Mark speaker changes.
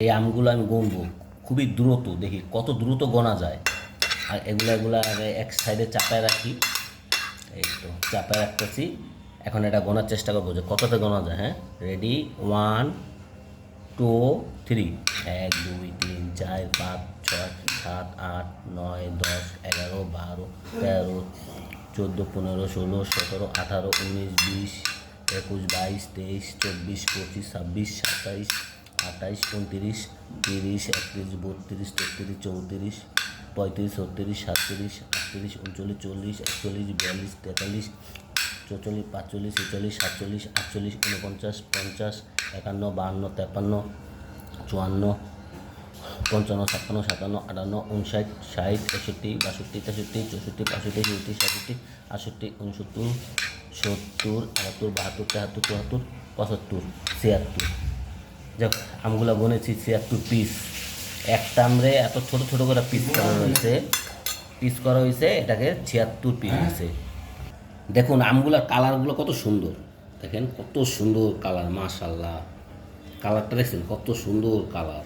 Speaker 1: এই আমগুলো আমি গুনবো খুবই দ্রুত, দেখি কত দ্রুত গোনা যায়। আর এগুলো আগে এক সাইডে চাপায় রাখি। এই তো চাপায় রাখতেছি। এখন এটা গোনার চেষ্টা করবো যে কতটা গোনা যায়। হ্যাঁ, রেডি, 1 2 3, 1 2 3 4 5 6 7 8 9 10 11 12 13 14 15 16 17 18 19 20 21 22 23 24 25 26 27 28 29 30 31 32 33 34 35 36 37 38 39 40 41 42 43 44 45 46 47 48 49 50 51 52 53 54 55 56 57 58 59 60 61 62 63 64 65 66 67 68 69 70 71 72 73 74 75 যাক, আমগুলো বনেছি 76 পিস। একটা আমরে এত ছোট ছোট করে পিস করা হয়েছে, এটাকে 76 পিস হয়েছে। দেখুন আমগুলার কালারগুলো কত সুন্দর, দেখেন কত সুন্দর কালার, মাশাল্লাহ। কালারটা দেখছেন কত সুন্দর কালার।